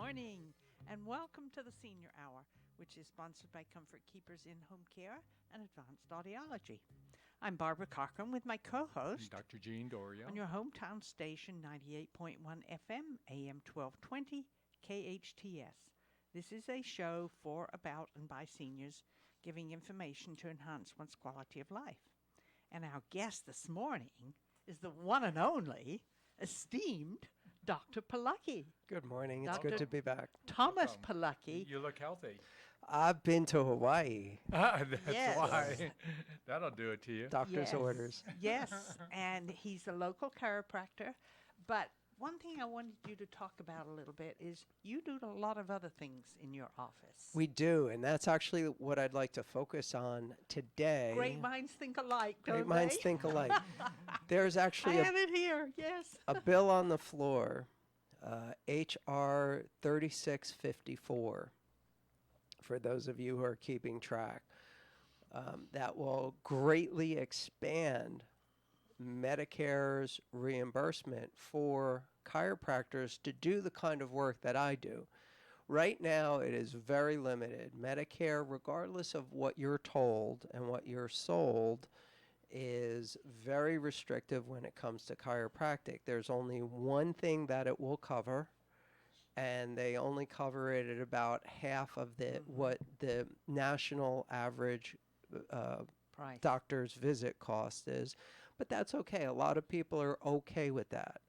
morning, and welcome to the Senior Hour, which is sponsored by Comfort Keepers in Home Care and Advanced Audiology. I'm Barbara Cochran with my co-host, Dr. Jean Dorio, on your hometown station 98.1 FM, AM 1220, KHTS. This is a show for, about, and by seniors, giving information to enhance one's quality of life. And our guest this morning is the one and only esteemed Dr. Palucki. Good morning. It's Dr. good to be back. Thomas Welcome. Palucki. You look healthy. I've been to Hawaii. That's Yes. why. That'll do it to you. Doctor's orders. Yes, and he's a local chiropractor. But one thing I wanted you to talk about a little bit is you do a lot of other things in your office. We do, and that's actually what I'd like to focus on today. Great minds think alike, don't Great minds they? think alike. There's I actually have it here, yes. a bill on the floor, H.R. 3654, for those of you who are keeping track, that will greatly expand Medicare's reimbursement for chiropractors to do the kind of work that I do. Right now, it is very limited. Medicare, regardless of what you're told and what you're sold, is very restrictive when it comes to chiropractic. There's only one thing that it will cover, and they only cover it at about half of what the national average Price. doctor's visit cost is. But that's okay. A lot of people are okay with that.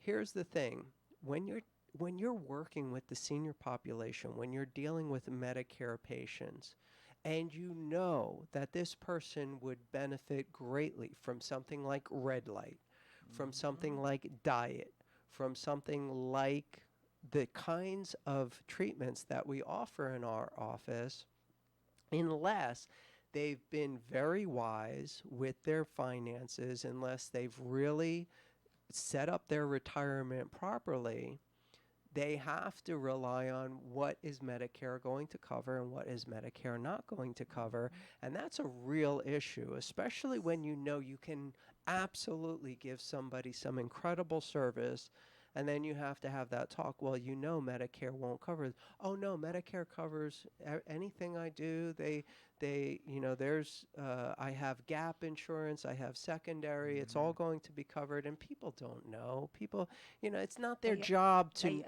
Here's the thing. When you're working with the senior population, when you're dealing with Medicare patients, and you know that this person would benefit greatly from something like red light, from something like diet, from something like the kinds of treatments that we offer in our office, unless they've been very wise with their finances, unless they've really set up their retirement properly, they have to rely on what is Medicare going to cover and what is Medicare not going to cover. And that's a real issue, especially when you know you can absolutely give somebody some incredible service, and then you have to have that talk. Well, you know Medicare won't cover it. Oh no, Medicare covers anything I do. I have gap insurance, I have secondary. It's all going to be covered, and people don't know. People, it's not their job to.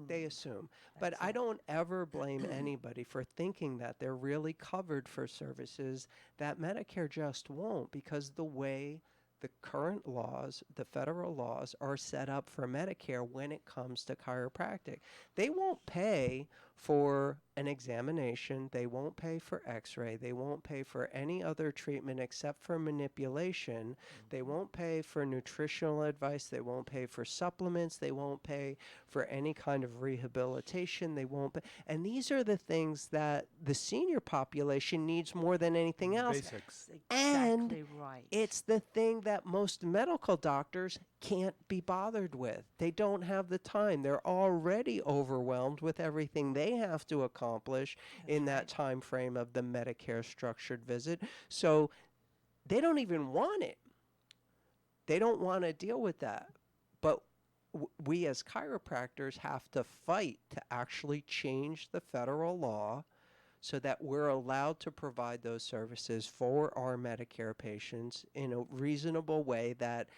They assume. But That's I it. don't ever blame anybody for thinking that they're really covered for services that Medicare just won't, because the way the current laws, the federal laws, are set up for Medicare when it comes to chiropractic. They won't pay for an examination. They won't pay for x-ray. They won't pay for any other treatment except for manipulation. They won't pay for nutritional advice. They won't pay for supplements. They won't pay for any kind of rehabilitation. They won't pay. And these are the things that the senior population needs more than anything else. Basics. And Exactly right. it's the thing that most medical doctors can't be bothered with. They don't have the time. They're already overwhelmed with everything they have to accomplish in that time frame of the Medicare structured visit. So they don't even want it. They don't want to deal with that. But we as chiropractors have to fight to actually change the federal law so that we're allowed to provide those services for our Medicare patients in a reasonable way that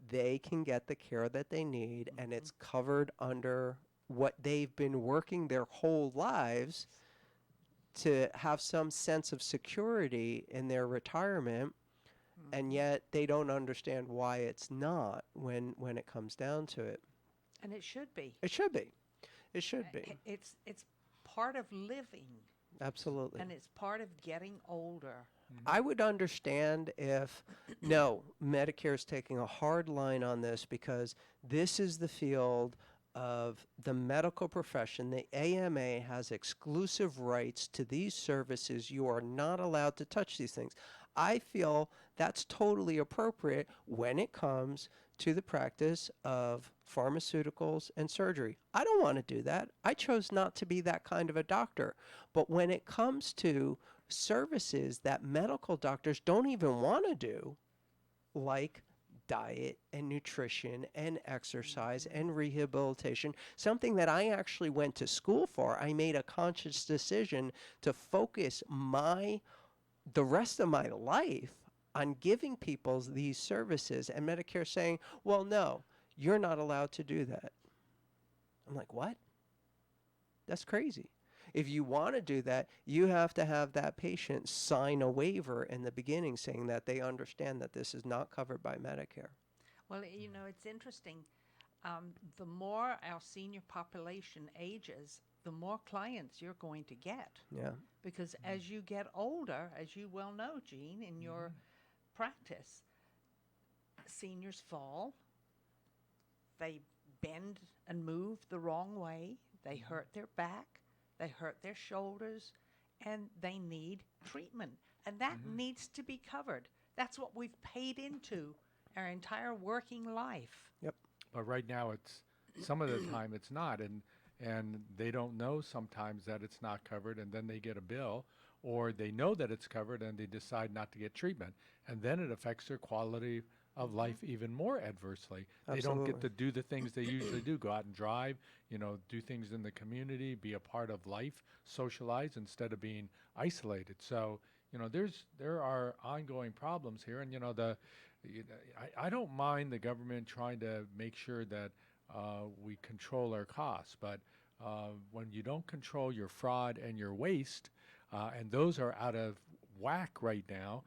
they can get the care that they need, and it's covered under what they've been working their whole lives to have some sense of security in their retirement, and yet they don't understand why it's not when it comes down to it. And it should be. It should be. It should be. It's part of living. Absolutely. And it's part of getting older. I would understand if, no, Medicare is taking a hard line on this because this is the field of the medical profession. The AMA has exclusive rights to these services. You are not allowed to touch these things. I feel that's totally appropriate when it comes to the practice of pharmaceuticals and surgery. I don't want to do that. I chose not to be that kind of a doctor. But when it comes to services that medical doctors don't even want to do, like diet and nutrition and exercise and rehabilitation, something that I actually went to school for. I made a conscious decision to focus the rest of my life on giving people these services, and Medicare saying, well, no, you're not allowed to do that. I'm like, what? That's crazy. If you want to do that, you have to have that patient sign a waiver in the beginning saying that they understand that this is not covered by Medicare. Well, it's interesting. The more our senior population ages, the more clients you're going to get. Yeah. Because as you get older, as you well know, Jean, in your practice, seniors fall, they bend and move the wrong way, they hurt their back, they hurt their shoulders, and they need treatment. And that needs to be covered. That's what we've paid into our entire working life. Yep. But right now, some of the time it's not, and they don't know sometimes that it's not covered, and then they get a bill, or they know that it's covered and they decide not to get treatment, and then it affects their quality of life even more adversely. They don't get to do the things they usually do, go out and drive, do things in the community, be a part of life, socialize instead of being isolated. So, there are ongoing problems here, and I don't mind the government trying to make sure that we control our costs, but when you don't control your fraud and your waste, and those are out of whack right now,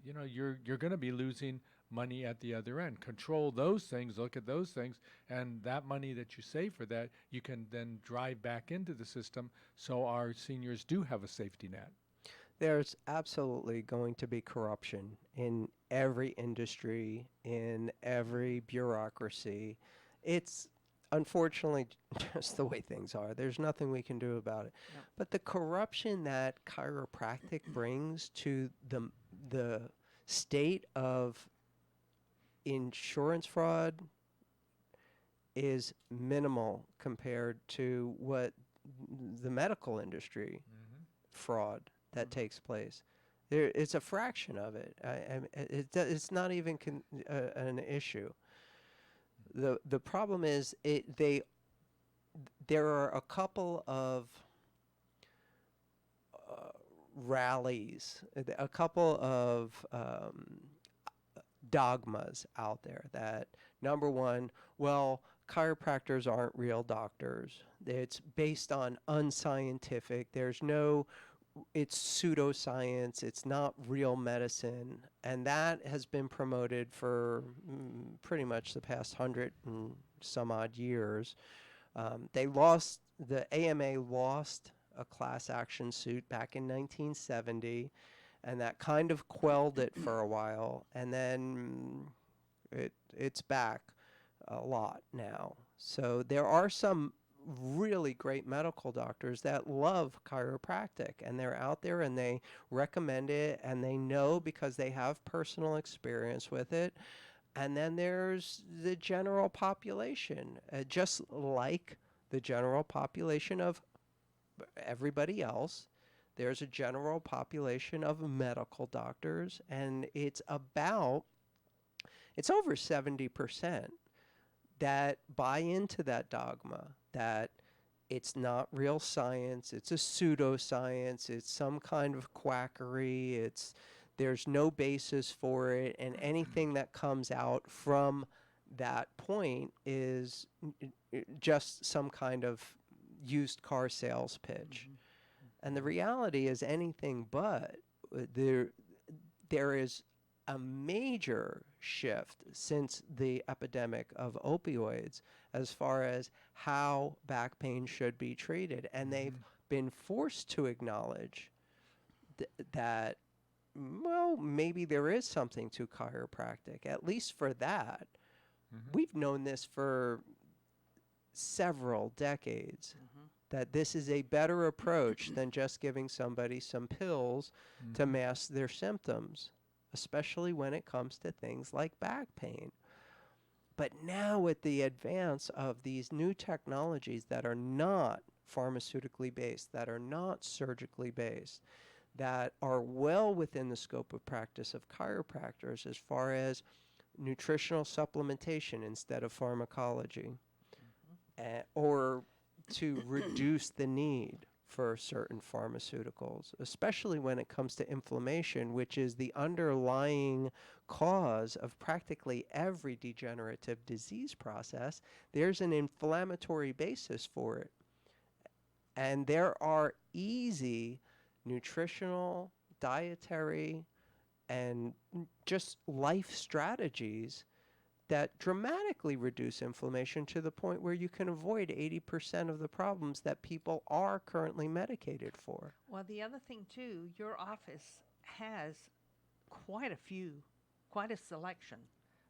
you're going to be losing money at the other end. Control those things, look at those things, and that money that you save for that, you can then drive back into the system so our seniors do have a safety net. There's absolutely going to be corruption in every industry, in every bureaucracy. It's unfortunately just the way things are. There's nothing we can do about it. No. But the corruption that chiropractic brings to the state of insurance fraud is minimal compared to what the medical industry fraud that takes place. It's a fraction of it. It's not even an issue. The problem is there are a couple of rallies, a couple of dogmas out there that, number one, well, chiropractors aren't real doctors. It's based on unscientific. It's pseudoscience. It's not real medicine. And that has been promoted for pretty much the past 100 and some odd years. The AMA lost a class action suit back in 1970, and that kind of quelled it for a while. And then it's back a lot now. So there are some really great medical doctors that love chiropractic, and they're out there and they recommend it, and they know because they have personal experience with it. And then there's the general population, just like the general population of everybody else. There's a general population of medical doctors, and it's over 70% that buy into that dogma that it's not real science, it's a pseudoscience, it's some kind of quackery, there's no basis for it, and anything that comes out from that point is just some kind of used car sales pitch. And the reality is anything but. There is a major shift since the epidemic of opioids as far as how back pain should be treated. And they've been forced to acknowledge that, well, maybe there is something to chiropractic, at least for that. We've known this for several decades, that this is a better approach than just giving somebody some pills to mask their symptoms, especially when it comes to things like back pain. But now with the advance of these new technologies that are not pharmaceutically based, that are not surgically based, that are well within the scope of practice of chiropractors as far as nutritional supplementation instead of pharmacology, or to reduce the need for certain pharmaceuticals, especially when it comes to inflammation, which is the underlying cause of practically every degenerative disease process. There's an inflammatory basis for it. And there are easy nutritional, dietary, and just life strategies that dramatically reduce inflammation to the point where you can avoid 80% of the problems that people are currently medicated for. Well, the other thing too, your office has quite a selection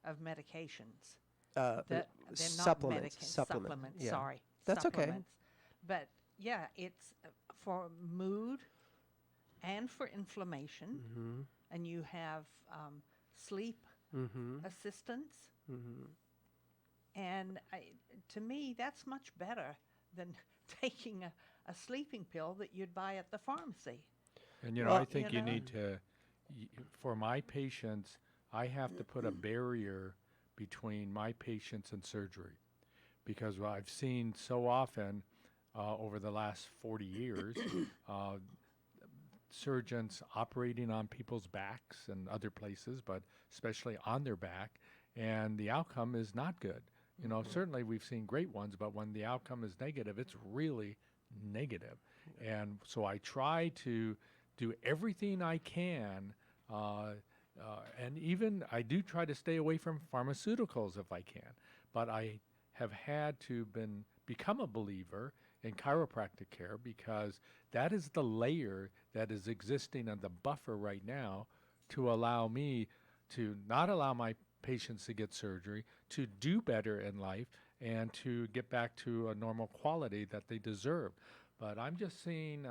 of medications. They're not Supplements. supplements. Yeah. Sorry, That's okay. supplements. But yeah, it's for mood and for inflammation, Mm-hmm. and you have sleep Mm-hmm. assistance. Mm-hmm. And to me, that's much better than taking a sleeping pill that you'd buy at the pharmacy. And, Well, I think you you know. need to, for my patients, I have to put a barrier between my patients and surgery, because what I've seen so often over the last 40 years, surgeons operating on people's backs and other places, but especially on their back, and the outcome is not good. Certainly we've seen great ones, but when the outcome is negative, it's really negative. And so I try to do everything I can, and even I do try to stay away from pharmaceuticals if I can, but I have had to become a believer in chiropractic care, because that is the layer that is existing on the buffer right now to allow me to not allow my patients to get surgery, to do better in life, and to get back to a normal quality that they deserve. But I'm just seeing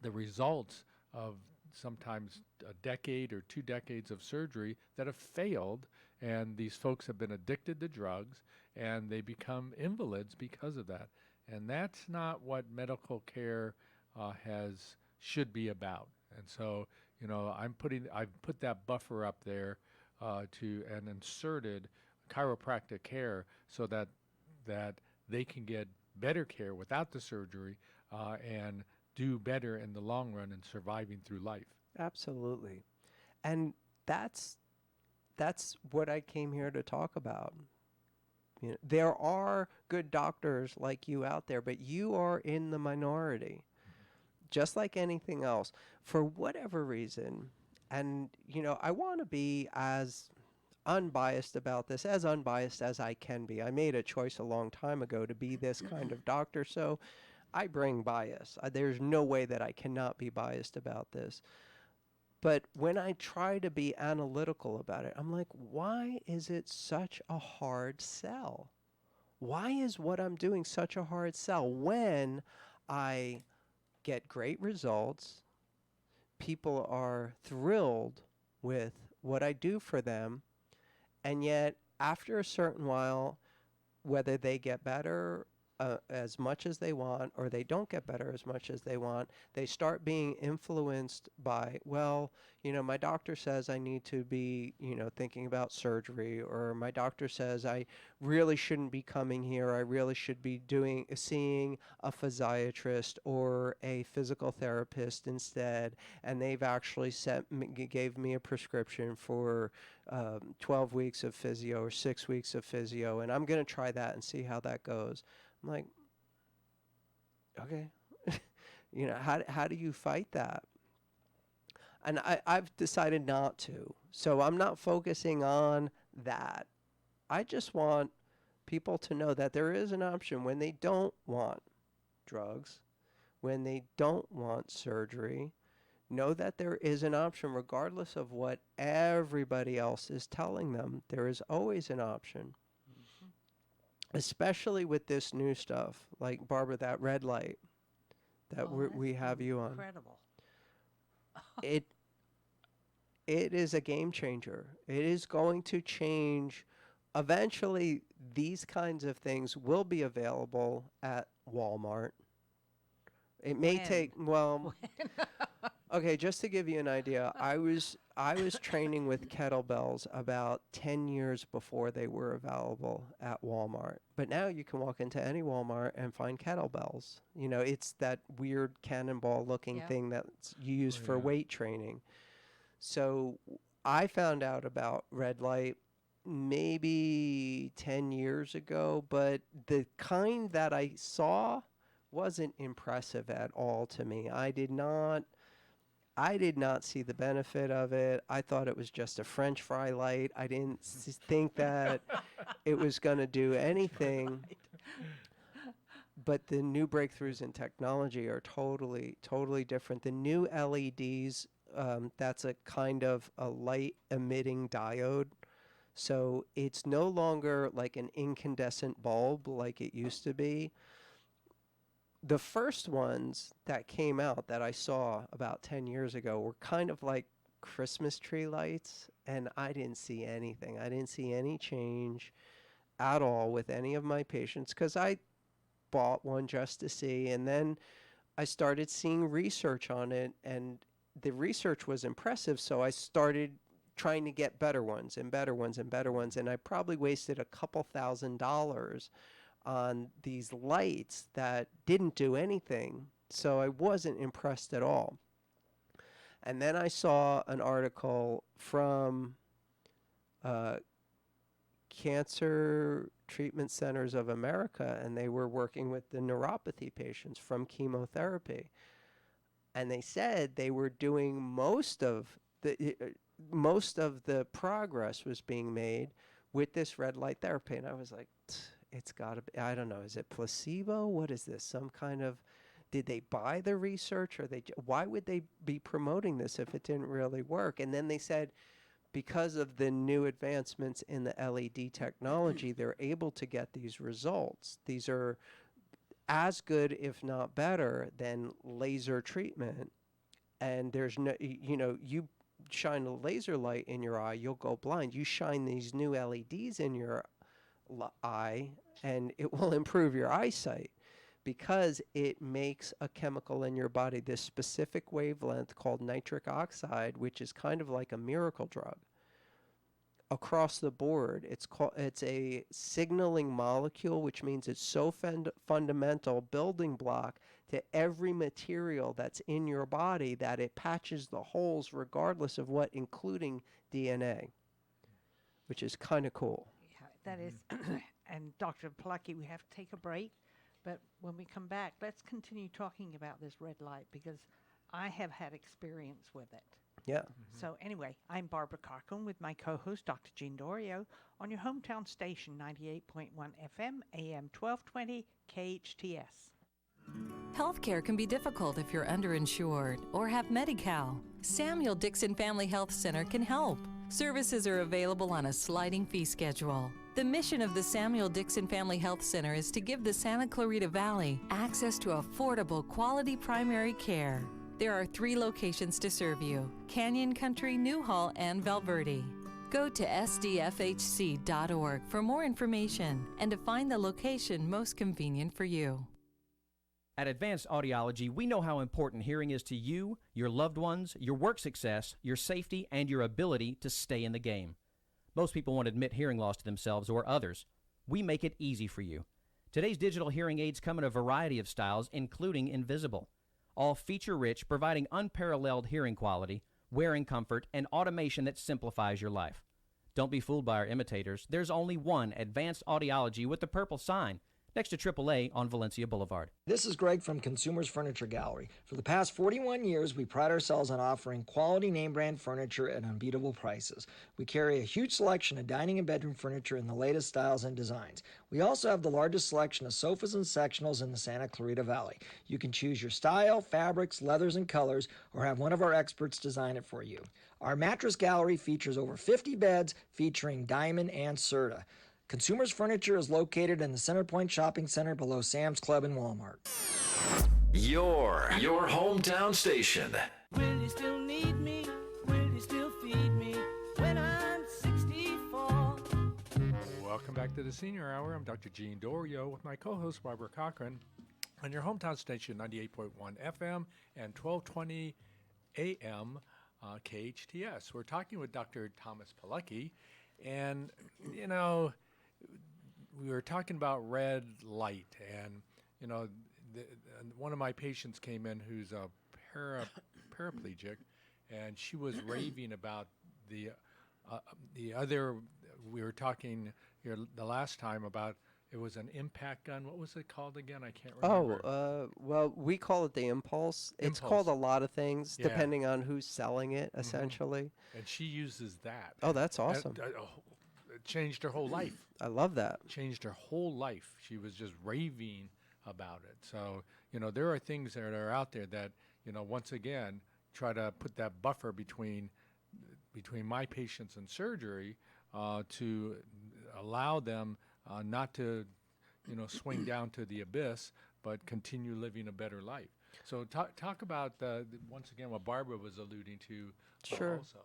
the results of sometimes a decade or 2 decades of surgery that have failed, and these folks have been addicted to drugs, and they become invalids because of that. And that's not what medical care should be about. And so, I've put that buffer up there and inserted chiropractic care so that they can get better care without the surgery, and do better in the long run in surviving through life. Absolutely. And that's what I came here to talk about. There are good doctors like you out there, but you are in the minority, just like anything else, for whatever reason. And, I want to be as unbiased about this, as unbiased as I can be. I made a choice a long time ago to be this kind of doctor, so I bring bias. There's no way that I cannot be biased about this. But when I try to be analytical about it, I'm like, why is it such a hard sell? Why is what I'm doing such a hard sell when I get great results? People are thrilled with what I do for them. And yet, after a certain while, whether they get better as much as they want, or they don't get better as much as they want, they start being influenced by, well, my doctor says I need to be, thinking about surgery, or my doctor says I really shouldn't be coming here. I really should be seeing a physiatrist or a physical therapist instead. And they've actually gave me a prescription for 12 weeks of physio or 6 weeks of physio, and I'm going to try that and see how that goes. I'm like, okay, how do you fight that? And I've decided not to. So I'm not focusing on that. I just want people to know that there is an option when they don't want drugs, when they don't want surgery. Know that there is an option regardless of what everybody else is telling them. There is always an option. Especially with this new stuff, like Barbara, that red light that we have you on. Incredible. It is a game changer. It is going to change. Eventually, these kinds of things will be available at Walmart. It may take, well, Okay, just to give you an idea, I was training with kettlebells about 10 years before they were available at Walmart. But now you can walk into any Walmart and find kettlebells. You know, it's that weird cannonball looking Yeah. thing that's used Oh, for yeah. weight training. So I found out about red light maybe 10 years ago, but the kind that I saw wasn't impressive at all to me. I did not see the benefit of it. I thought it was just a French fry light. I didn't think that it was going to do anything. But the new breakthroughs in technology are totally, totally different. The new LEDs, that's a kind of a light emitting diode. So it's no longer like an incandescent bulb like it used to be. The first ones that came out that I saw about 10 years ago were kind of like Christmas tree lights, and I didn't see anything. I didn't see any change at all with any of my patients because I bought one just to see, and then I started seeing research on it, and the research was impressive, so I started trying to get better ones and better ones and better ones, and I probably wasted a couple $1,000s on these lights that didn't do anything. So I wasn't impressed at all. And then I saw an article from Cancer Treatment Centers of America, and they were working with the neuropathy patients from chemotherapy. And they said they were doing most of the progress was being made with this red light therapy. And I was like, it's got to be, I don't know, is it placebo? What is this? Some kind of, did they buy the research, or why would they be promoting this if it didn't really work? And then they said, because of the new advancements in the LED technology, they're able to get these results. These are as good, if not better, than laser treatment. And there's no, you shine a laser light in your eye, you'll go blind. You shine these new LEDs in your eye, and it will improve your eyesight because it makes a chemical in your body, this specific wavelength called nitric oxide, which is kind of like a miracle drug. Across the board, it's a signaling molecule, which means it's so fundamental building block to every material that's in your body that it patches the holes regardless of what, including DNA, which is kind of cool. Yeah, that is. And Dr. Plucky, we have to take a break. But when we come back, let's continue talking about this red light because I have had experience with it. Yeah. So anyway, I'm Barbara Cochran with my co-host, Dr. Jean Dorio, on your hometown station, 98.1 FM, AM 1220, KHTS. Healthcare can be difficult if you're underinsured or have Medi-Cal. Samuel Dixon Family Health Center can help. Services are available on a sliding fee schedule. The mission of the Samuel Dixon Family Health Center is to give the Santa Clarita Valley access to affordable, quality primary care. There are 3 locations to serve you: Canyon Country, Newhall, and Valverde. Go to sdfhc.org for more information and to find the location most convenient for you. At Advanced Audiology, we know how important hearing is to you, your loved ones, your work success, your safety, and your ability to stay in the game. Most people won't admit hearing loss to themselves or others. We make it easy for you. Today's digital hearing aids come in a variety of styles, including invisible. All feature-rich, providing unparalleled hearing quality, wearing comfort, and automation that simplifies your life. Don't be fooled by our imitators. There's only one Advanced Audiology with the purple sign next to AAA on Valencia Boulevard. This is Greg from Consumers Furniture Gallery. For the past 41 years, we pride ourselves on offering quality name brand furniture at unbeatable prices. We carry a huge selection of dining and bedroom furniture in the latest styles and designs. We also have the largest selection of sofas and sectionals in the Santa Clarita Valley. You can choose your style, fabrics, leathers, and colors, or have one of our experts design it for you. Our mattress gallery features over 50 beds featuring Diamond and Serta. Consumers Furniture is located in the Center Point Shopping Center below Sam's Club and Walmart. Your hometown station. Will you still need me? Will you still feed me when I'm 64? Welcome back to the Senior Hour. I'm Dr. Jean Dorio with my co-host Barbara Cochran on your hometown station, 98.1 FM and 1220 AM KHTS. We're talking with Dr. Thomas Pilecki, and you know, we were talking about red light, and you know, one of my patients came in who's a paraplegic, and she was raving about the other. We were talking here the last time about it was an impact gun. What was it called again? I can't remember. Well, we call it the Impulse. It's called a lot of things depending on who's selling it, essentially. And she uses that. Oh, that's awesome. It changed her whole life. I love that. Changed her whole life. She was just raving about it. So, you know, there are things that are out there that, you know, once again, try to put that buffer between my patients and surgery to allow them not to, you know, swing down to the abyss, but continue living a better life. So talk about, once again, what Barbara was alluding to. Sure. Also.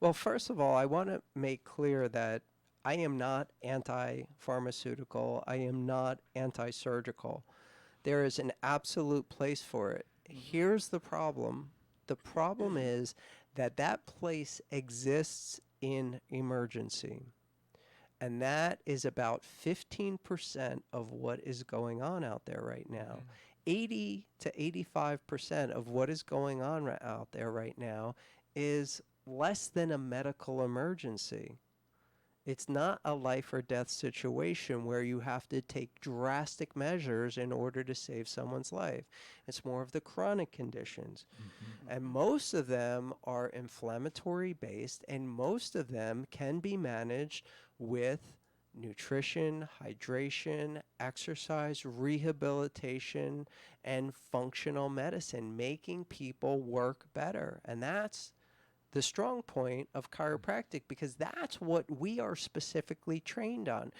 Well, first of all, I want to make clear that I am not anti-pharmaceutical. I am not anti-surgical. There is an absolute place for it. Here's the problem. The problem is that place exists in emergency. And that is about 15% of what is going on out there right now. 80 to 85% of what is going on out there right now is less than a medical emergency. It's not a life or death situation where you have to take drastic measures in order to save someone's life. It's more of the chronic conditions. And most of them are inflammatory based, and most of them can be managed with nutrition, hydration, exercise, rehabilitation, and functional medicine, making people work better. And that's the strong point of chiropractic, because that's what we are specifically trained on.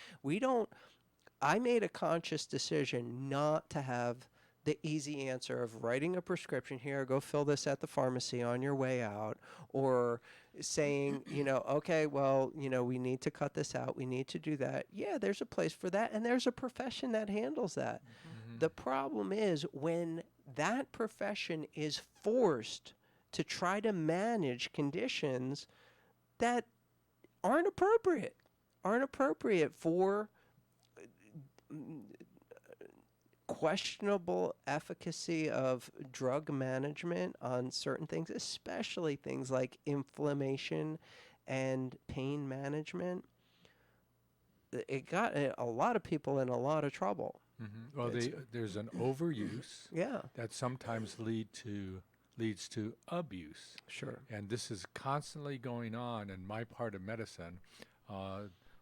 I made a conscious decision not to have the easy answer of writing a prescription, here, go fill this at the pharmacy on your way out, or saying, you know, okay, well, you know, we need to cut this out, we need to do that. Yeah, there's a place for that, and there's a profession that handles that. The problem is when that profession is forced to try to manage conditions that aren't appropriate for questionable efficacy of drug management on certain things, especially things like inflammation and pain management. It got a lot of people in a lot of trouble. Well, there's an overuse that sometimes leads to abuse. Sure. And this is constantly going on in my part of medicine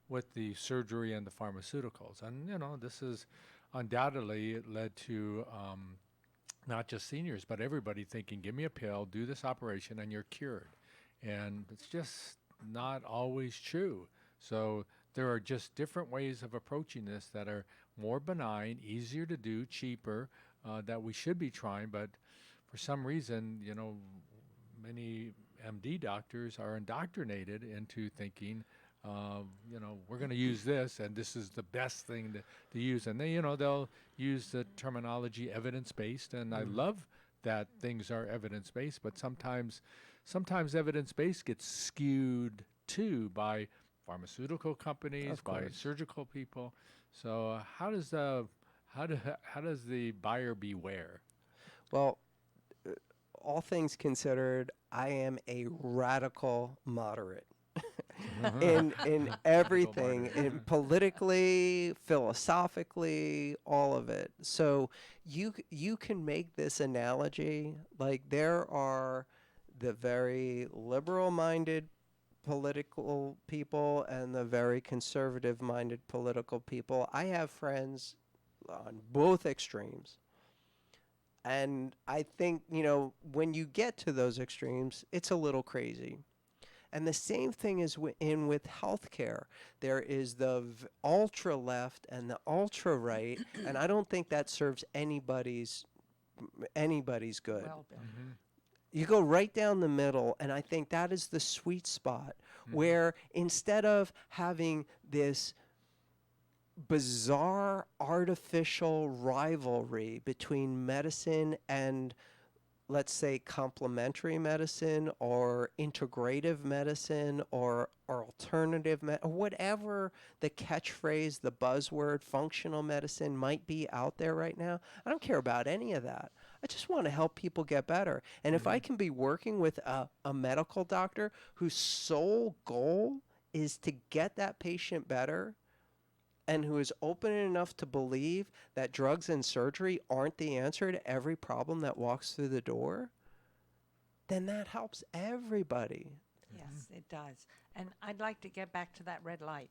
with the surgery and the pharmaceuticals. And, you know, this is undoubtedly it led to not just seniors, but everybody thinking, give me a pill, do this operation, and you're cured. And it's just not always true. So there are just different ways of approaching this that are more benign, easier to do, cheaper, that we should be trying, but for some reason, you know, many MD doctors are indoctrinated into thinking, you know, we're going to use this, and this is the best thing to use. And they, you know, they'll use the terminology evidence-based, and I love that things are evidence-based, but sometimes evidence-based gets skewed too by pharmaceutical companies, by surgical people. So how does the buyer beware? Well, all things considered, I am a radical moderate in everything, in politically, philosophically, all of it. So you can make this analogy, like there are the very liberal-minded political people and the very conservative-minded political people. I have friends on both extremes. And I think, you know, when you get to those extremes, it's a little crazy. And the same thing is with healthcare. There is the ultra left and the ultra right, and I don't think that serves anybody's good. Well, Bill. You go right down the middle, and I think that is the sweet spot where instead of having this bizarre artificial rivalry between medicine and let's say, complementary medicine or integrative medicine or alternative or whatever the catchphrase, the buzzword, functional medicine might be out there right now. I don't care about any of that. I just want to help people get better. And if I can be working with a medical doctor whose sole goal is to get that patient better, and who is open enough to believe that drugs and surgery aren't the answer to every problem that walks through the door, then that helps everybody. Yes, it does. And I'd like to get back to that red light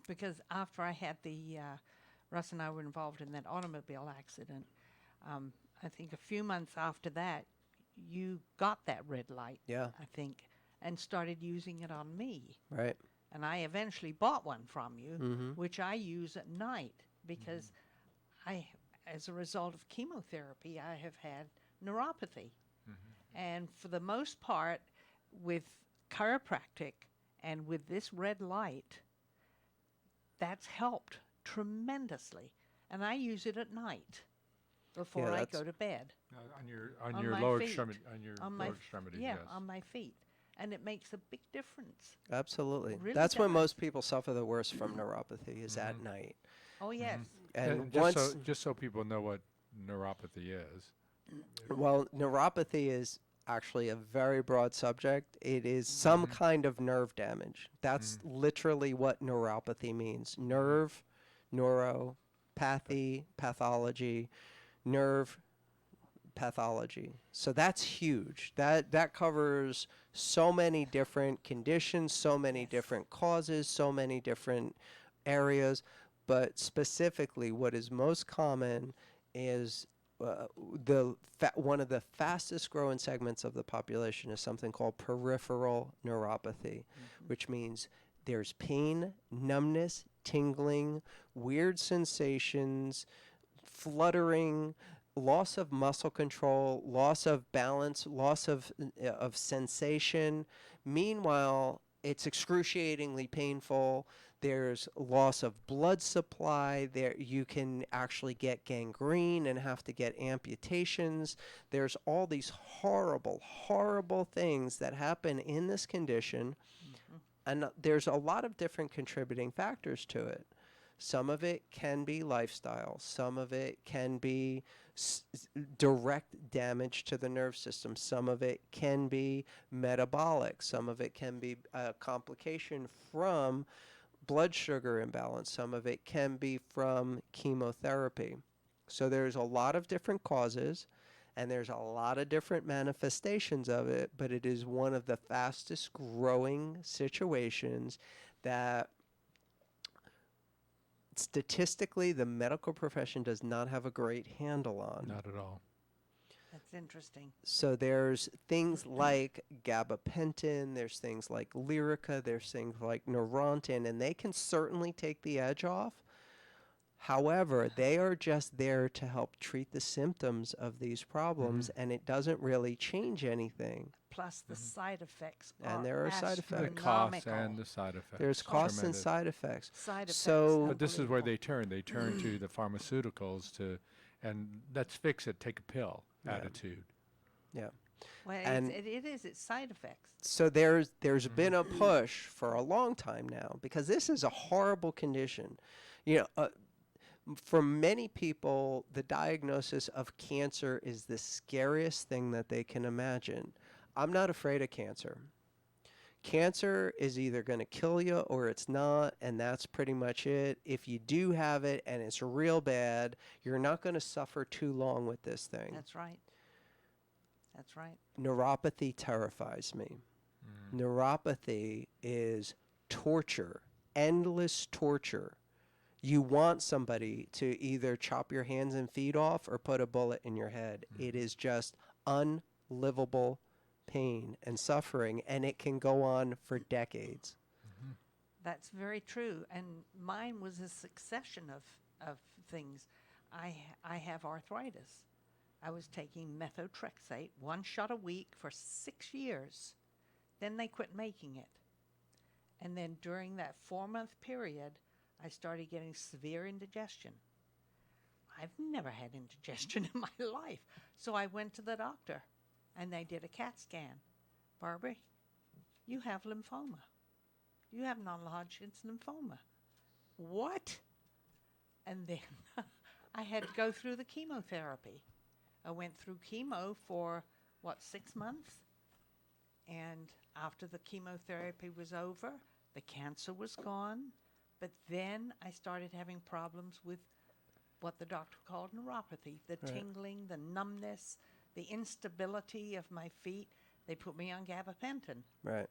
because after I had Russ and I were involved in that automobile accident, I think a few months after that, you got that red light, Yeah. I think, and started using it on me. Right. And I eventually bought one from you, Mm-hmm. which I use at night because as a result of chemotherapy, I have had neuropathy. And for the most part, with chiropractic and with this red light, that's helped tremendously. And I use it at night before I that's- go to bed. On On your my lower feet. extremity, on your On my lower f- extremities, Yeah, yes. on my feet. And it makes a big difference. Absolutely. Really That's when does. most people suffer the worst from neuropathy is at night. Oh, yes. And just once, just so people know what neuropathy is. well, neuropathy is actually a very broad subject. It is some kind of nerve damage. That's literally what neuropathy means. Nerve, neuropathy, pathology, nerve pathology. So that's huge. That covers so many different conditions, so many different causes, so many different areas. But specifically, what is most common is one of the fastest growing segments of the population is something called peripheral neuropathy, which means there's pain, numbness, tingling, weird sensations, fluttering, loss of muscle control, loss of balance, loss of sensation. Meanwhile, it's excruciatingly painful. There's loss of blood supply. There you can actually get gangrene and have to get amputations. There's all these horrible, horrible things that happen in this condition. And there's a lot of different contributing factors to it. Some of it can be lifestyle. Some of it can be direct damage to the nerve system. Some of it can be metabolic. Some of it can be a complication from blood sugar imbalance. Some of it can be from chemotherapy. So there's a lot of different causes, and there's a lot of different manifestations of it, but it is one of the fastest growing situations that statistically the medical profession does not have a great handle on. Not at all. That's interesting. So there's things like gabapentin, there's things like Lyrica, there's things like Neurontin, and they can certainly take the edge off. However, they are just there to help treat the symptoms of these problems, and it doesn't really change anything. Plus the side effects And there are side effects. The costs astronomical. and the side effects. There's costs and Tremendous. side effects. Side effects. So- But this is where unbelievable. they turn to the pharmaceuticals and let's fix it, take a pill attitude. Yeah. Well, and- it's side effects. So there's been a push for a long time now because this is a horrible condition. You know, for many people, the diagnosis of cancer is the scariest thing that they can imagine. I'm not afraid of cancer. Cancer is either going to kill you or it's not, and that's pretty much it. If you do have it and it's real bad, you're not going to suffer too long with this thing. That's right. That's right. Neuropathy terrifies me. Neuropathy is torture, endless torture. You want somebody to either chop your hands and feet off or put a bullet in your head. It is just unlivable pain and suffering, and it can go on for decades. That's very true. And mine was a succession of things. I have arthritis. I was taking methotrexate, 1 shot a week for 6 years. Then they quit making it. And then during that 4-month period, I started getting severe indigestion. I've never had indigestion in my life. So I went to the doctor, and they did a CAT scan. Barbara, you have lymphoma. You have non-Hodgkin's lymphoma. What? And then I had to go through the chemotherapy. I went through chemo for, 6 months? And after the chemotherapy was over, the cancer was gone. But then I started having problems with what the doctor called neuropathy, the tingling, the numbness, the instability of my feet. They put me on gabapentin. Right.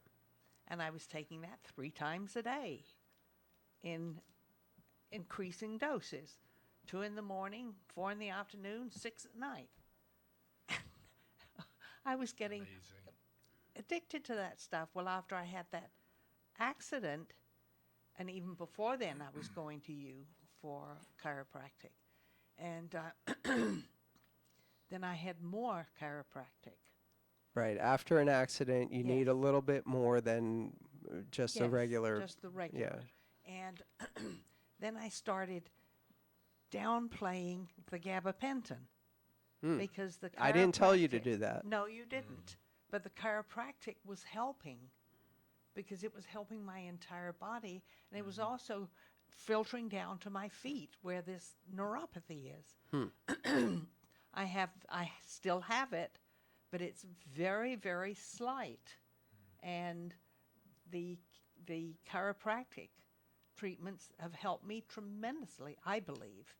And I was taking that 3 times a day in increasing doses. 2 in the morning, 4 in the afternoon, 6 at night. I was getting addicted to that stuff. Well, after I had that accident, and even before then, I was going to you for chiropractic. And then I had more chiropractic. Right. After an accident, you need a little bit more than just a regular. Just the regular. Yeah. And then I started downplaying the gabapentin because the I didn't tell you to do that. No, you didn't. But the chiropractic was helping because it was helping my entire body, and it was also filtering down to my feet where this neuropathy is. I still have it, but it's very, very slight. And the chiropractic treatments have helped me tremendously, I believe.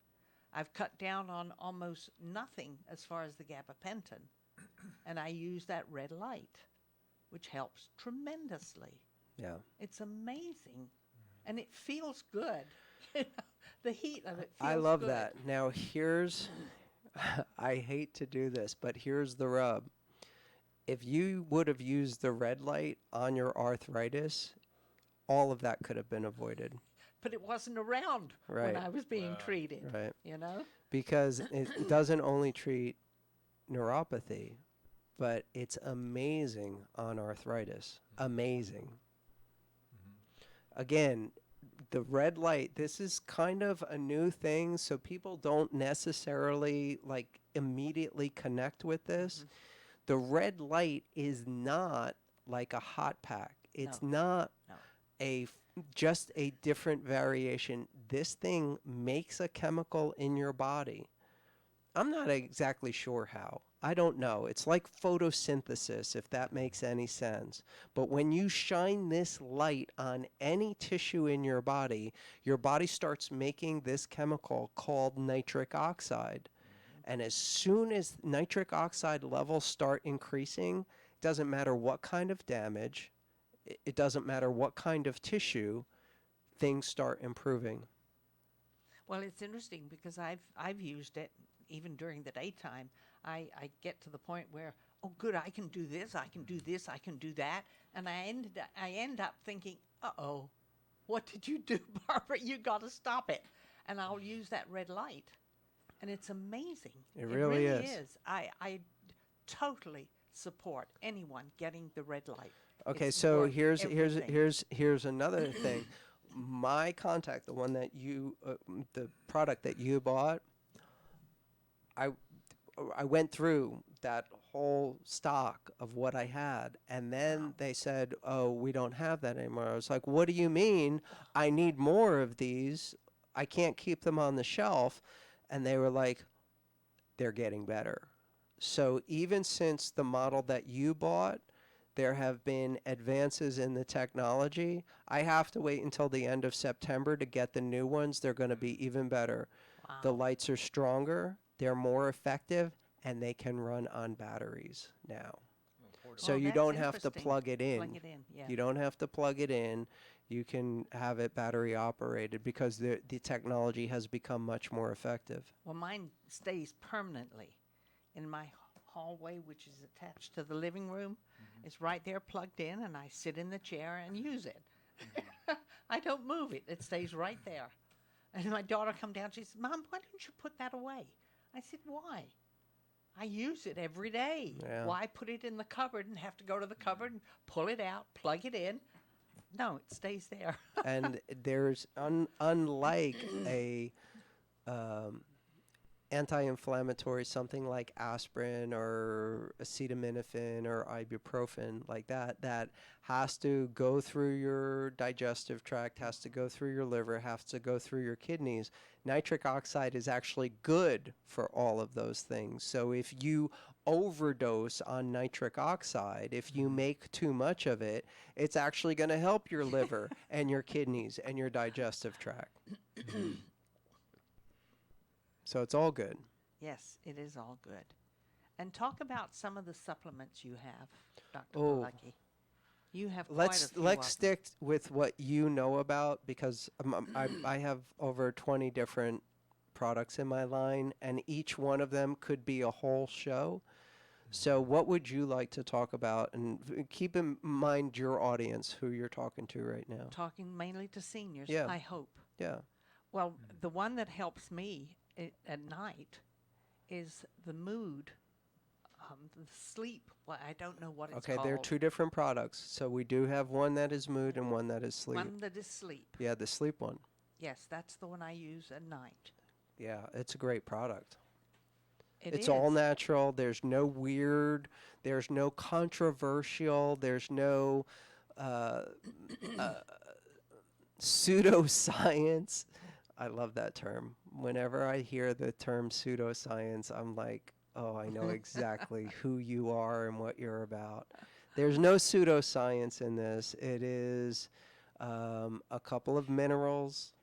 I've cut down on almost nothing as far as the gabapentin, and I use that red light, which helps tremendously. Yeah. It's amazing, and it feels good. The heat of it feels I love good. that. Now, here's, I hate to do this, but here's the rub. If you would have used the red light on your arthritis, all of that could have been avoided. But it wasn't around when I was being treated, you know? Because it doesn't only treat neuropathy, but it's amazing on arthritis. Amazing. Again, the red light, this is kind of a new thing, so people don't necessarily like immediately connect with this. The red light is not like a hot pack. It's not just a different variation. This thing makes a chemical in your body. I'm not exactly sure how. I don't know. It's like photosynthesis, if that makes any sense. But when you shine this light on any tissue in your body starts making this chemical called nitric oxide. And as soon as nitric oxide levels start increasing, it doesn't matter what kind of damage, it doesn't matter what kind of tissue, things start improving. Well, it's interesting because I've used it even during the daytime. I get to the point where, oh, good, I can do this, I can do this, I can do that. And I end up thinking, uh-oh, what did you do, Barbara? You got to stop it. And I'll use that red light. And it's amazing. It really is. I totally support anyone getting the red light. Okay, It's so worth everything. here's another thing. My contact, the one that you, the product that you bought, I went through that whole stock of what I had, and then they said, "Oh, we don't have that anymore." I was like, "What do you mean? I need more of these. I can't keep them on the shelf." And they were like, "They're getting better." So even since the model that you bought, there have been advances in the technology. I have to wait until the end of September to get the new ones. They're going to be even better. Wow. The lights are stronger, they're more effective, and they can run on batteries now. So you that's don't have to interesting. plug it in. Plug it in, yeah. You don't have to plug it in. You can have it battery operated because the technology has become much more effective. Well, mine stays permanently in my hallway, which is attached to the living room. It's right there plugged in, and I sit in the chair and use it. I don't move it. It stays right there. And my daughter come down, she says, "Mom, why don't you put that away?" I said, "Why? I use it every day. Yeah. Why put it in the cupboard and have to go to the cupboard and pull it out, plug it in?" No, it stays there. And there's unlike anti-inflammatory, something like aspirin or acetaminophen or ibuprofen, like that, that has to go through your digestive tract, has to go through your liver, has to go through your kidneys. Nitric oxide is actually good for all of those things. So if you overdose on nitric oxide, if you make too much of it, it's actually going to help your liver and your kidneys and your digestive tract. So it's all good. Yes, it is all good. And talk about some of the supplements you have, Dr. Oh. Pilecki. You have quite a Let's few let's of stick with what you know about, because I have over 20 different products in my line, and each one of them could be a whole show. So what would you like to talk about? And keep in mind your audience, who you're talking to right now. talking mainly to seniors, Yeah. I hope. Yeah. Well, the one that helps me at night is the mood, the sleep. Well, I don't know what it's Okay, called. they're two different products. So we do have one that is mood and one that is sleep. One that is sleep. Yeah, the sleep one. Yes, that's the one I use at night. Yeah, it's a great product. It It's is. all natural. There's no weird. There's no controversial. There's no pseudoscience. I love that term. Whenever I hear the term pseudoscience, I'm like, oh, I know exactly who you are and what you're about. There's no pseudoscience in this. It is a couple of minerals,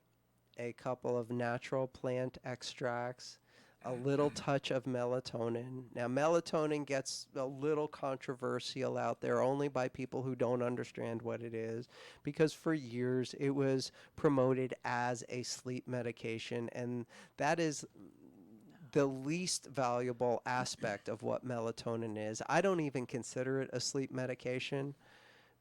a couple of natural plant extracts, a little touch of melatonin. Now, melatonin gets a little controversial out there only by people who don't understand what it is, because for years it was promoted as a sleep medication, and that is the least valuable aspect of what melatonin is. I don't even consider it a sleep medication,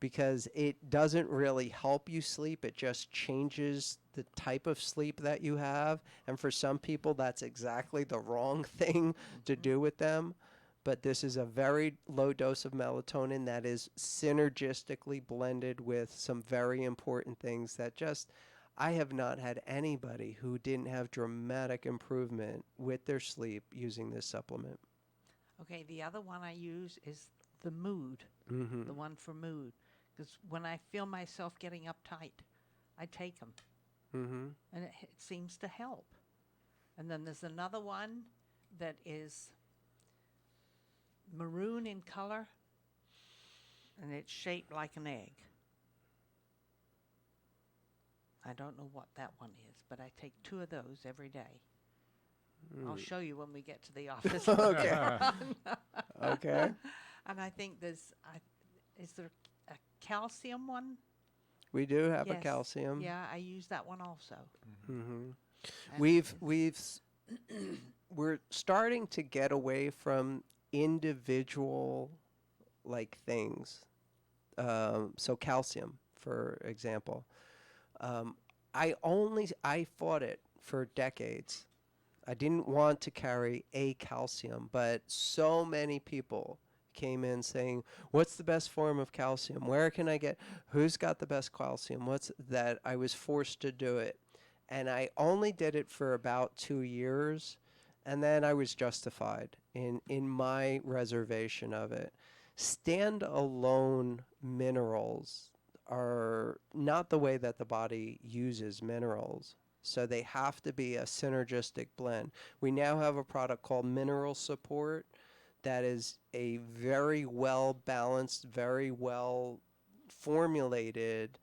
because it doesn't really help you sleep. It just changes the type of sleep that you have. And for some people, that's exactly the wrong thing to do with them. But this is a very low dose of melatonin that is synergistically blended with some very important things that just, I have not had anybody who didn't have dramatic improvement with their sleep using this supplement. Okay, the other one I use is the mood, Mm-hmm. the one for mood. Because when I feel myself getting uptight, I take them, Mm-hmm. and it seems to help. And then there's another one that is maroon in color, and it's shaped like an egg. I don't know what that one is, but I take 2 of those every day. I'll show you when we get to the office. Okay. Okay. And I think there's, is there a calcium one? We do have a Yes. calcium. Yeah, I use that one also. Mm-hmm. And We're starting to get away from individual like things. So calcium, for example. I fought it for decades. I didn't want to carry a calcium, but so many people came in saying, what's the best form of calcium? Where can I get, who's got the best calcium? What's that? I was forced to do it. And I only did it for about 2 years. And then I was justified in my reservation of it. Standalone minerals are not the way that the body uses minerals. So they have to be a synergistic blend. We now have a product called Mineral Support that is a very well balanced, very well formulated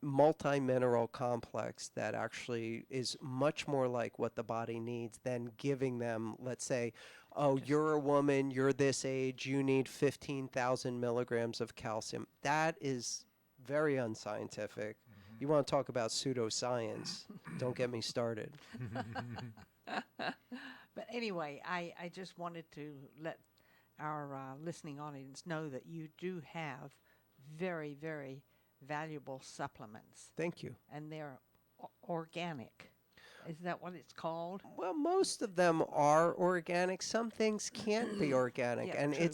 multi-mineral complex that actually is much more like what the body needs than giving them, let's say, oh, you're a woman, you're this age, you need 15,000 milligrams of calcium. That is very unscientific. You want to talk about pseudoscience, don't get me started. But anyway, I just wanted to let our listening audience know that you do have very, very valuable supplements, Thank you. and they're organic. Is that what it's called? Well, most of them are organic. Some things can't be organic, Yeah, and true.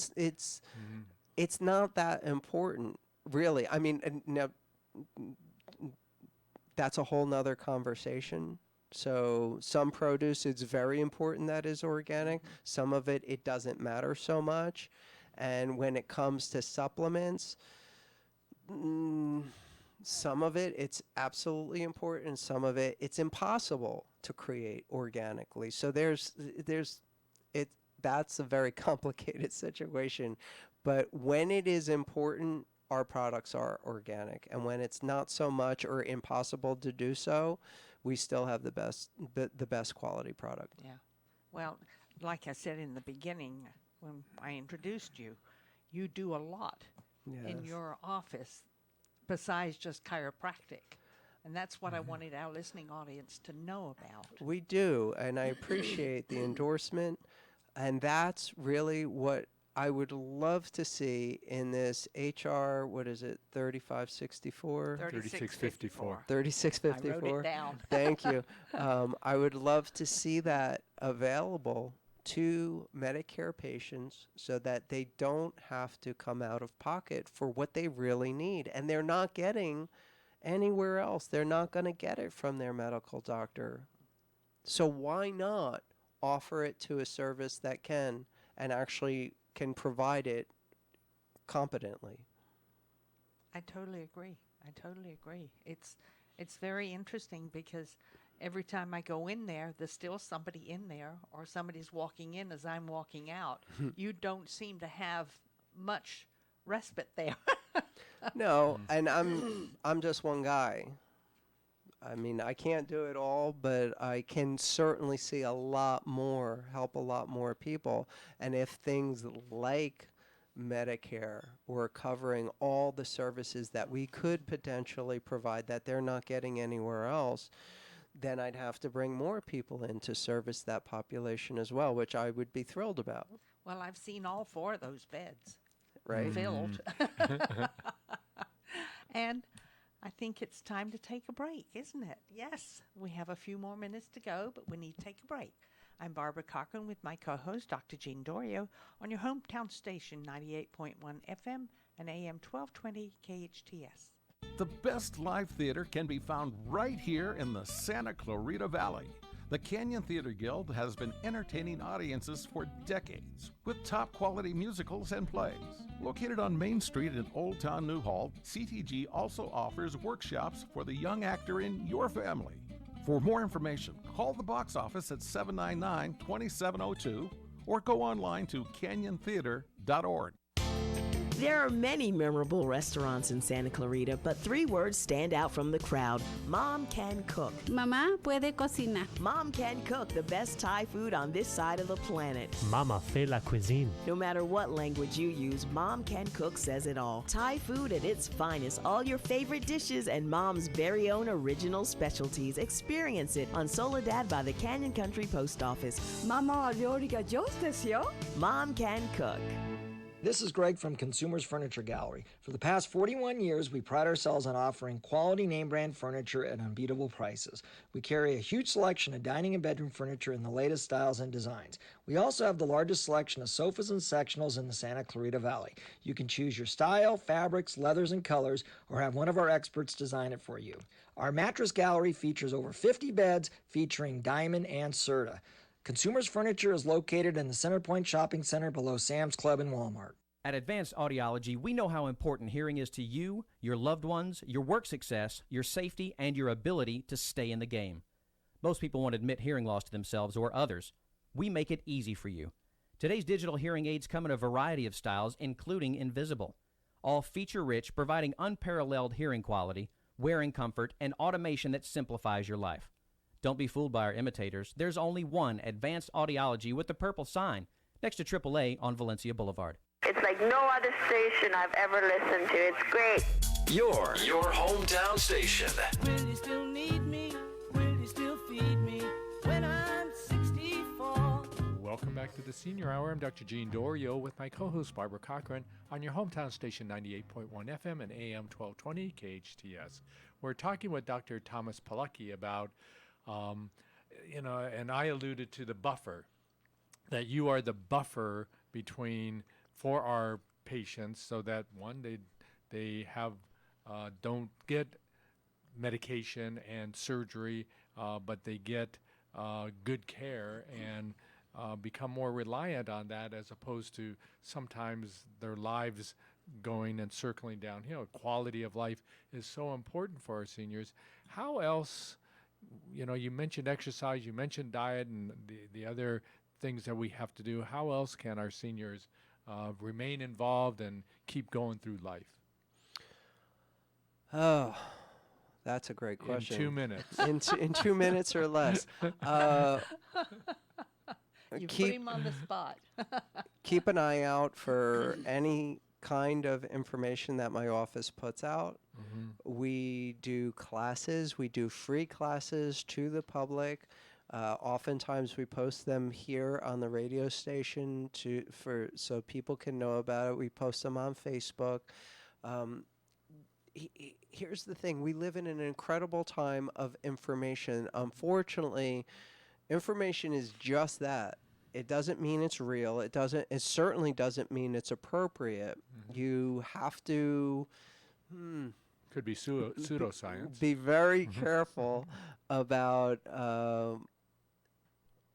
it's not that important, really. I mean, now that's a whole nother conversation. So some produce, it's very important that is organic. Some of it, it doesn't matter so much. And when it comes to supplements, some of it, it's absolutely important. Some of it, it's impossible to create organically. So that's a very complicated situation. But when it is important, our products are organic. And when it's not so much or impossible to do so, we still have the best quality product. Yeah. Well, like I said in the beginning when I introduced you, you do a lot in Yes. your office besides just chiropractic. And that's what I wanted our listening audience to know about. We do, and I appreciate the endorsement. And that's really what I would love to see in this HR, what is it, 3564? 3654. 3654. I wrote it down. Thank you. I would love to see that available to Medicare patients so that they don't have to come out of pocket for what they really need. And they're not getting anywhere else. They're not going to get it from their medical doctor. So why not offer it to a service that can and actually can provide it competently? I totally agree. It's very interesting because every time I go in there, there's still somebody in there or somebody's walking in as I'm walking out. You don't seem to have much respite there. No, and I'm just one guy. I mean, I can't do it all, but I can certainly see a lot more, help a lot more people. And if things like Medicare were covering all the services that we could potentially provide that they're not getting anywhere else, then I'd have to bring more people in to service that population as well, which I would be thrilled about. Well, I've seen all 4 of those beds Right? filled. And I think it's time to take a break, isn't it? Yes, we have a few more minutes to go, but we need to take a break. I'm Barbara Cochran with my co-host, Dr. Jean Dorio, on your hometown station, 98.1 FM and AM 1220 KHTS. The best live theater can be found right here in the Santa Clarita Valley. The Canyon Theater Guild has been entertaining audiences for decades with top quality musicals and plays. Located on Main Street in Old Town Newhall, CTG also offers workshops for the young actor in your family. For more information, call the box office at 799-2702 or go online to canyontheater.org. There are many memorable restaurants in Santa Clarita, but 3 words stand out from the crowd. Mom can cook. Mamá puede cocinar. Mom can cook the best Thai food on this side of the planet. Mama fait la cuisine. No matter what language you use, Mom can cook says it all. Thai food at its finest, all your favorite dishes and Mom's very own original specialties. Experience it on Soledad by the Canyon Country Post Office. Mama 요리가 좋으세요? Mom can cook. This is Greg from Consumers Furniture Gallery. For the past 41 years, we pride ourselves on offering quality name brand furniture at unbeatable prices. We carry a huge selection of dining and bedroom furniture in the latest styles and designs. We also have the largest selection of sofas and sectionals in the Santa Clarita Valley. You can choose your style, fabrics, leathers, and colors, or have one of our experts design it for you. Our mattress gallery features over 50 beds featuring Diamond and Serta. Consumers Furniture is located in the Center Point Shopping Center below Sam's Club and Walmart. At Advanced Audiology, we know how important hearing is to you, your loved ones, your work success, your safety, and your ability to stay in the game. Most people won't admit hearing loss to themselves or others. We make it easy for you. Today's digital hearing aids come in a variety of styles, including invisible. All feature-rich, providing unparalleled hearing quality, wearing comfort, and automation that simplifies your life. Don't be fooled by our imitators. There's only one Advanced Audiology with the purple sign next to AAA on Valencia Boulevard. It's like no other station I've ever listened to. It's great. Your hometown station. Will you still need me? Will you still feed me when I'm 64? Welcome back to the Senior Hour. I'm Dr. Jean Dorio with my co-host Barbara Cochran on your hometown station 98.1 FM and AM 1220 KHTS. We're talking with Dr. Thomas Pilecki about, and I alluded to the buffer, that you are the buffer for our patients so that one, they have don't get medication and surgery, but they get good care and become more reliant on that, as opposed to sometimes their lives going and circling downhill. Quality of life is so important for our seniors. How else, you mentioned exercise, you mentioned diet, and the other things that we have to do. How else can our seniors remain involved and keep going through life? Oh, that's a great question. In 2 minutes. In 2 minutes or less. You put him on the spot. Keep an eye out for any kind of information that my office puts out. We do classes. We do free classes to the public. Oftentimes we post them here on the radio station so people can know about it. We post them on Facebook. Here's the thing. We live in an incredible time of information. Unfortunately, information is just that. It doesn't mean it's real. It certainly doesn't mean it's appropriate. You have to could be pseudoscience. Be very careful about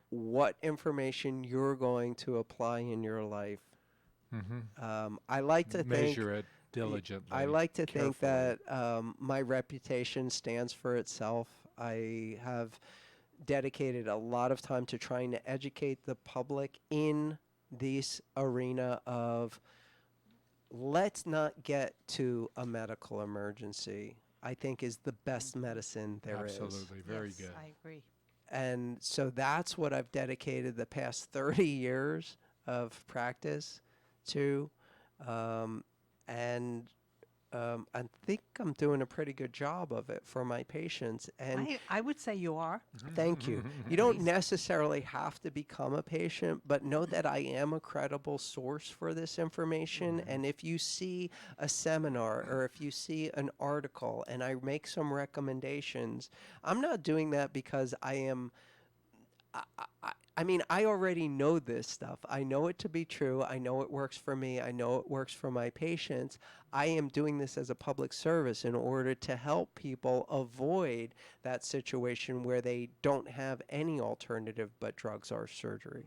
what information you're going to apply in your life. I like to measure it diligently. I like to carefully. think that my reputation stands for itself. I have dedicated a lot of time to trying to educate the public in this arena of let's not get to a medical emergency, I think is the best medicine there is. Absolutely. Very good. I agree. And so that's what I've dedicated the past 30 years of practice to. I think I'm doing a pretty good job of it for my patients. And I would say you are. thank you. You don't necessarily have to become a patient, but know that I am a credible source for this information. And if you see a seminar or if you see an article and I make some recommendations, I'm not doing that because I am... I mean, I already know this stuff. I know it to be true. I know it works for me. I know it works for my patients. I am doing this as a public service in order to help people avoid that situation where they don't have any alternative but drugs or surgery.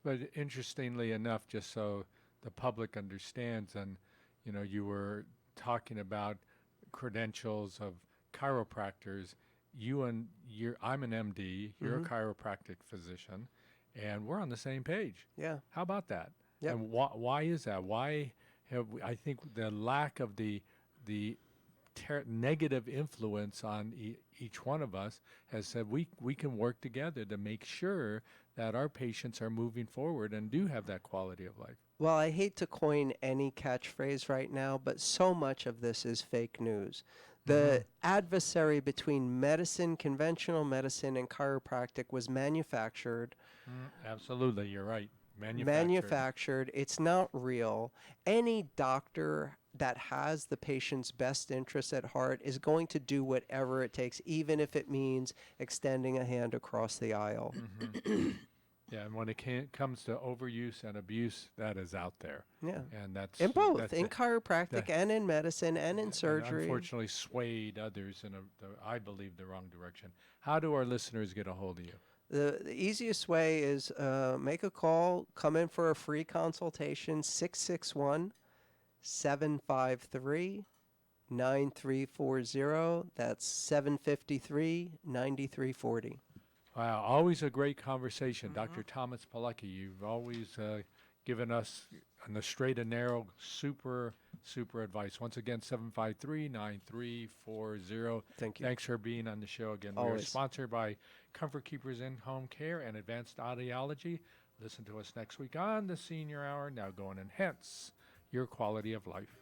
But interestingly enough, just so the public understands, and you were talking about credentials of chiropractors. I'm an MD, you're a chiropractic physician, and we're on the same page. Yeah. How about that? Yep. And why is that? Why have I think the lack of the negative influence on each one of us has said we can work together to make sure that our patients are moving forward and do have that quality of life. Well, I hate to coin any catchphrase right now, but so much of this is fake news. The adversary between medicine, conventional medicine, and chiropractic was manufactured. Absolutely, you're right. Manufactured. It's not real. Any doctor that has the patient's best interest at heart is going to do whatever it takes, even if it means extending a hand across the aisle. Yeah, and when it comes to overuse and abuse, that is out there. Yeah. And that's... In both, in chiropractic and in medicine and in surgery. And unfortunately swayed others in, I believe, the wrong direction. How do our listeners get a hold of you? The easiest way is make a call, come in for a free consultation, 661-753-9340. That's 753-9340. Wow, always a great conversation. Dr. Thomas Pilecki, you've always given us, on the straight and narrow, super advice. Once again, 753-9340. Thank you. Thanks for being on the show again. Always. We are sponsored by Comfort Keepers In-Home Care and Advanced Audiology. Listen to us next week on the Senior Hour. Now go and enhance your quality of life.